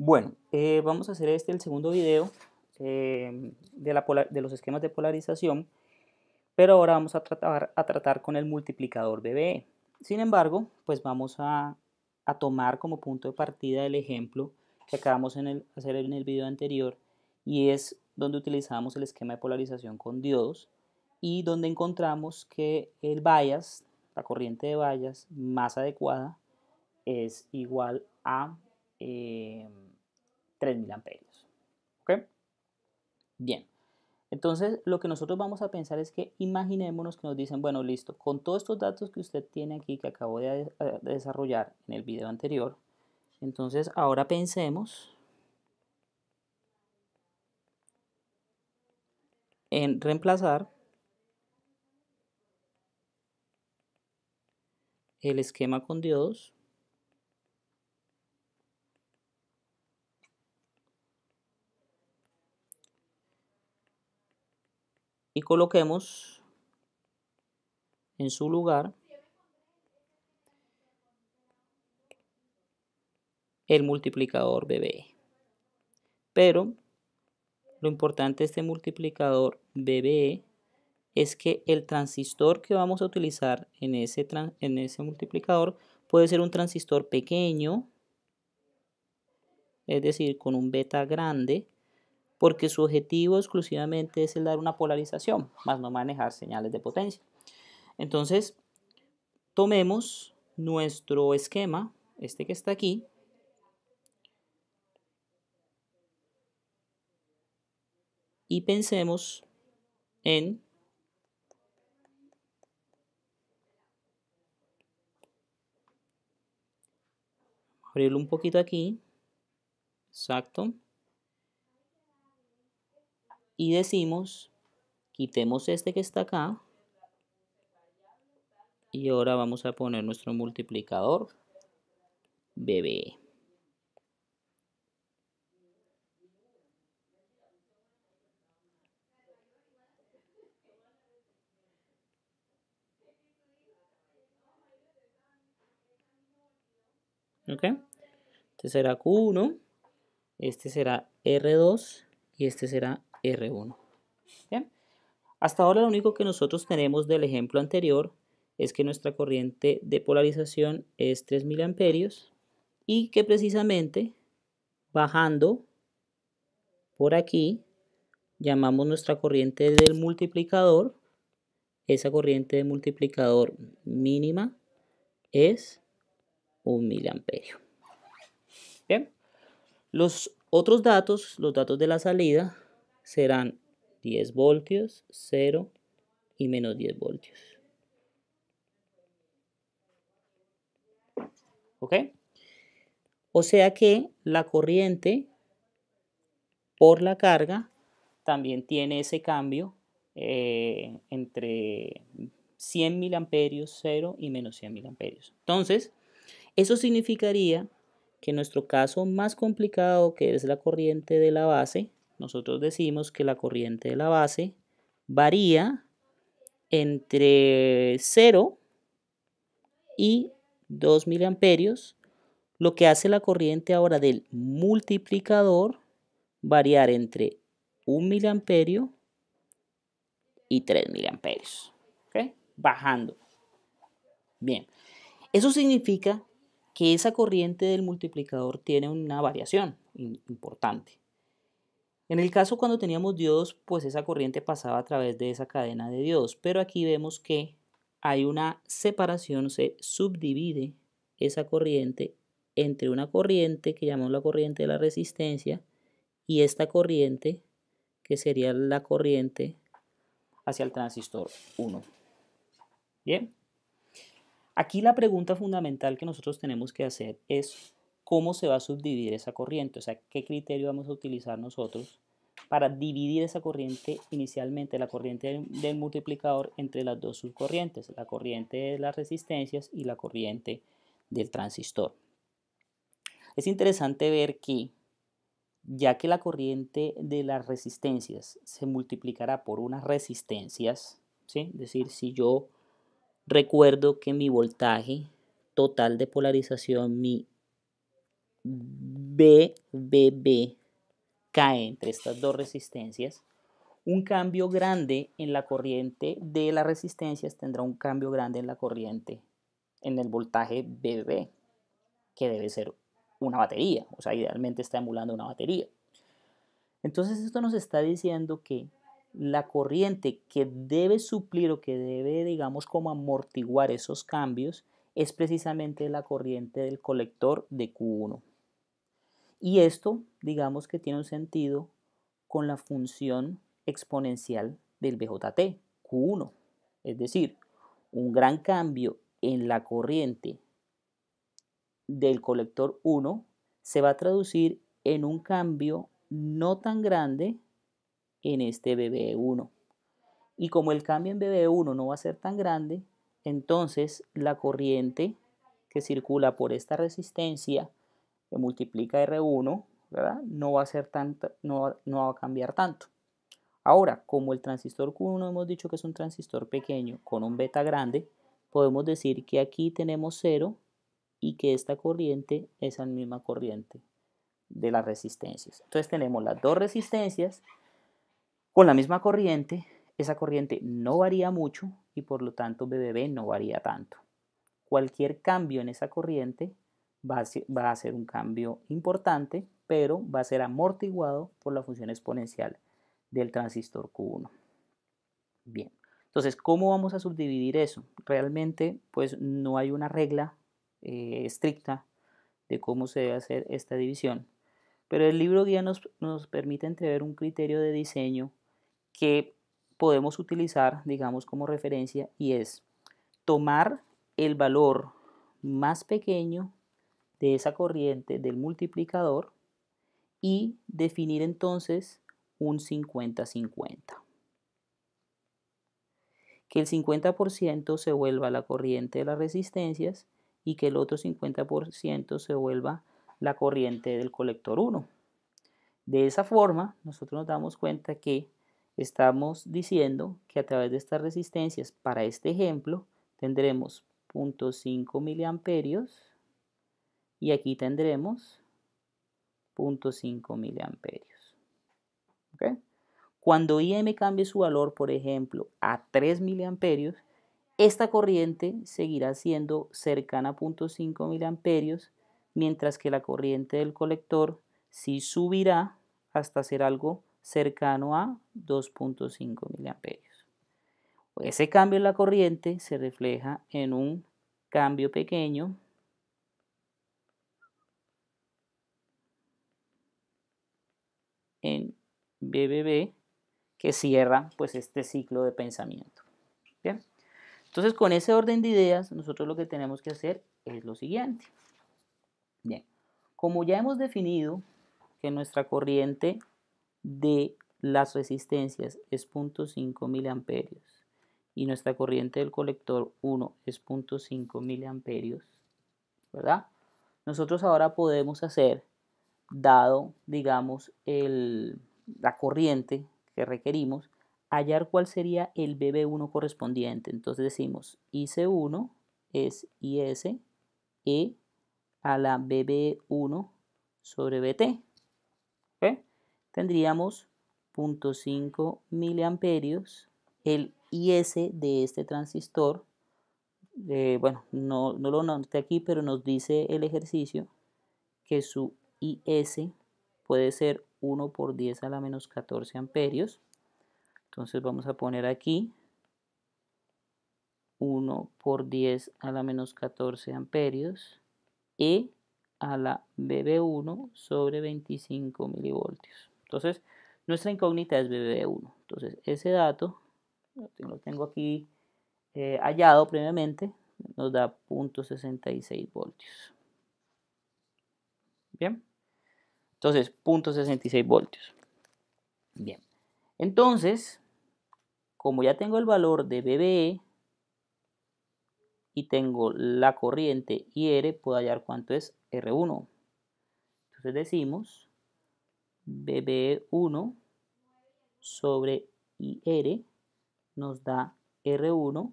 Bueno, vamos a hacer el segundo video de los esquemas de polarización, pero ahora vamos a tratar con el multiplicador BBE. Sin embargo, pues vamos a tomar como punto de partida el ejemplo que acabamos hacer en el video anterior, y es donde utilizamos el esquema de polarización con diodos y donde encontramos que el bias, la corriente de bias más adecuada, es igual a 3000 amperios. ¿Ok? Bien. Entonces, lo que nosotros vamos a pensar es que imaginémonos que nos dicen, bueno, listo, con todos estos datos que usted tiene aquí, que acabo de desarrollar en el video anterior, entonces ahora pensemos en reemplazar el esquema con diodos y coloquemos en su lugar el multiplicador BBE. Pero lo importante de este multiplicador BBE es que el transistor que vamos a utilizar en ese multiplicador puede ser un transistor pequeño, es decir, con un beta grande, porque su objetivo exclusivamente es el dar una polarización, más no manejar señales de potencia. Entonces, tomemos nuestro esquema, este que está aquí, y pensemos en abrirlo un poquito aquí, exacto, y decimos, quitemos este que está acá, y ahora vamos a poner nuestro multiplicador BBE. ¿Ok? Este será Q1, este será R2 y este será R1. ¿Bien? Hasta ahora lo único que nosotros tenemos del ejemplo anterior es que nuestra corriente de polarización es 3000 amperios y que precisamente bajando por aquí llamamos nuestra corriente del multiplicador, esa corriente de multiplicador mínima es 1 miliamperio. Bien, los otros datos, los datos de la salida, serán 10 voltios, 0 y menos 10 voltios. ¿Ok? O sea que la corriente por la carga también tiene ese cambio entre 100 miliamperios, 0 y menos 100 miliamperios. Entonces, eso significaría que en nuestro caso más complicado, que es la corriente de la base, nosotros decimos que la corriente de la base varía entre 0 y 2 miliamperios, lo que hace la corriente ahora del multiplicador variar entre 1 miliamperio y 3 miliamperios. ¿Okay? Bajando. Bien, eso significa que esa corriente del multiplicador tiene una variación importante. En el caso cuando teníamos diodos, pues esa corriente pasaba a través de esa cadena de diodos, pero aquí vemos que hay una separación, se subdivide esa corriente entre una corriente que llamamos la corriente de la resistencia y esta corriente que sería la corriente hacia el transistor 1. Bien. Aquí la pregunta fundamental que nosotros tenemos que hacer es cómo se va a subdividir esa corriente, o sea, qué criterio vamos a utilizar nosotros para dividir esa corriente inicialmente, la corriente del multiplicador, entre las dos subcorrientes, la corriente de las resistencias y la corriente del transistor. Es interesante ver que ya que la corriente de las resistencias se multiplicará por unas resistencias, ¿sí? Es decir, si yo recuerdo que mi voltaje total de polarización, mi BBB cae entre estas dos resistencias, un cambio grande en la corriente de las resistencias tendrá un cambio grande en la corriente, en el voltaje BBB, que debe ser una batería, o sea, idealmente está emulando una batería. Entonces esto nos está diciendo que la corriente que debe suplir o que debe, digamos, como amortiguar esos cambios es precisamente la corriente del colector de Q1. Y esto, digamos que tiene un sentido con la función exponencial del BJT, Q1. Es decir, un gran cambio en la corriente del colector 1 se va a traducir en un cambio no tan grande en este BB1. Y como el cambio en BB1 no va a ser tan grande, entonces la corriente que circula por esta resistencia que multiplica R1, ¿verdad? No va a ser tanto, no va a cambiar tanto. Ahora, como el transistor Q1 hemos dicho que es un transistor pequeño con un beta grande, podemos decir que aquí tenemos 0 y que esta corriente es la misma corriente de las resistencias. Entonces tenemos las dos resistencias con la misma corriente. Esa corriente no varía mucho y por lo tanto BBB no varía tanto. Cualquier cambio en esa corriente va a ser un cambio importante, pero va a ser amortiguado por la función exponencial del transistor Q1. Bien, entonces, ¿cómo vamos a subdividir eso? Realmente, pues no hay una regla estricta de cómo se debe hacer esta división, pero el libro guía nos permite entrever un criterio de diseño que podemos utilizar, digamos, como referencia, y es tomar el valor más pequeño de esa corriente del multiplicador y definir entonces un 50-50. Que el 50% se vuelva la corriente de las resistencias y que el otro 50% se vuelva la corriente del colector 1. De esa forma, nosotros nos damos cuenta que estamos diciendo que a través de estas resistencias, para este ejemplo, tendremos 0.5 miliamperios y aquí tendremos 0.5 miliamperios. ¿Okay? Cuando IM cambie su valor, por ejemplo, a 3 miliamperios, esta corriente seguirá siendo cercana a 0.5 miliamperios, mientras que la corriente del colector sí subirá hasta ser algo cercano a 2.5 miliamperios. Ese cambio en la corriente se refleja en un cambio pequeño en BBB que cierra pues este ciclo de pensamiento. ¿Bien? Entonces, con ese orden de ideas, nosotros lo que tenemos que hacer es lo siguiente. Bien, como ya hemos definido que nuestra corriente de las resistencias es 0.5 miliamperios y nuestra corriente del colector 1 es 0.5 miliamperios, ¿verdad? Nosotros ahora podemos hacer, dado, digamos, la corriente que requerimos, hallar cuál sería el BB1 correspondiente. Entonces decimos IC1 es IS E a la BB1 sobre BT. ¿Okay? Tendríamos 0.5 miliamperios. El IS de este transistor, bueno, no lo noté aquí, pero nos dice el ejercicio que su IS puede ser 1 por 10 a la menos 14 amperios. Entonces vamos a poner aquí 1 por 10 a la menos 14 amperios E a la BB1 sobre 25 milivoltios. Entonces, nuestra incógnita es BB1. Entonces, ese dato lo tengo aquí hallado previamente, nos da 0.66 voltios. Bien. Entonces, 0.66 voltios. Bien. Entonces, como ya tengo el valor de BBE y tengo la corriente IR, puedo hallar cuánto es R1. Entonces decimos BB1 sobre IR nos da R1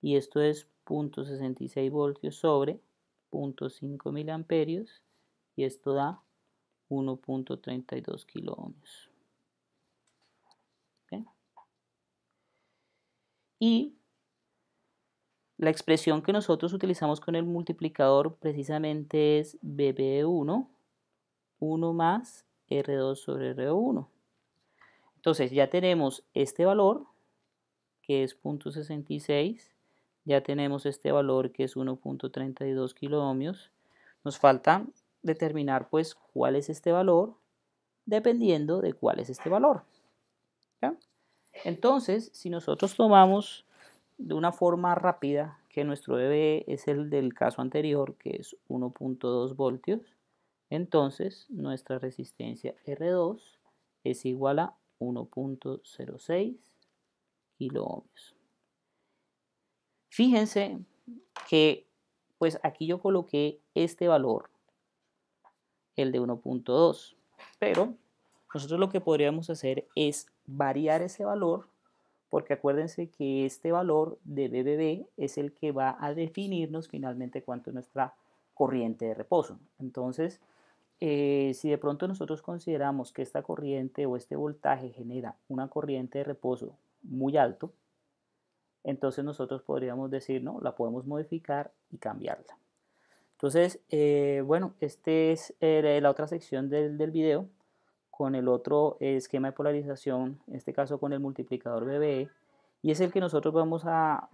y esto es 0.66 voltios sobre 0.5 miliamperios y esto da 1.32 kiloohmios. ¿Okay? Y la expresión que nosotros utilizamos con el multiplicador precisamente es BB1, 1 más R2 sobre R1. Entonces ya tenemos este valor, que es 0.66, ya tenemos este valor que es 1.32 kiloohmios. Nos falta determinar pues cuál es este valor, dependiendo de cuál es este valor. ¿Ya? Entonces, si nosotros tomamos de una forma rápida que nuestro dB es el del caso anterior, que es 1.2 voltios, entonces nuestra resistencia R2 es igual a 1.06 kiloohmios. Fíjense que pues aquí yo coloqué este valor, el de 1.2, pero nosotros lo que podríamos hacer es variar ese valor, porque acuérdense que este valor de BBB es el que va a definirnos finalmente cuánto es nuestra corriente de reposo. Entonces, si de pronto nosotros consideramos que esta corriente o este voltaje genera una corriente de reposo muy alto, entonces nosotros podríamos decir, no, la podemos modificar y cambiarla. Entonces, bueno, este es la otra sección del video con el otro esquema de polarización, en este caso con el multiplicador BBE, y es el que nosotros vamos a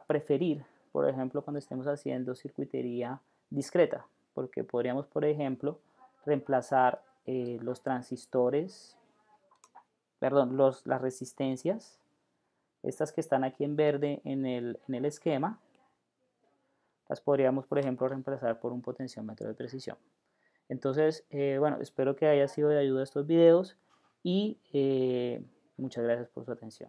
preferir, por ejemplo, cuando estemos haciendo circuitería discreta, porque podríamos, por ejemplo, reemplazar los transistores, perdón, las resistencias, estas que están aquí en verde en el esquema, las podríamos, por ejemplo, reemplazar por un potenciómetro de precisión. Entonces, bueno, espero que haya sido de ayuda estos videos y muchas gracias por su atención.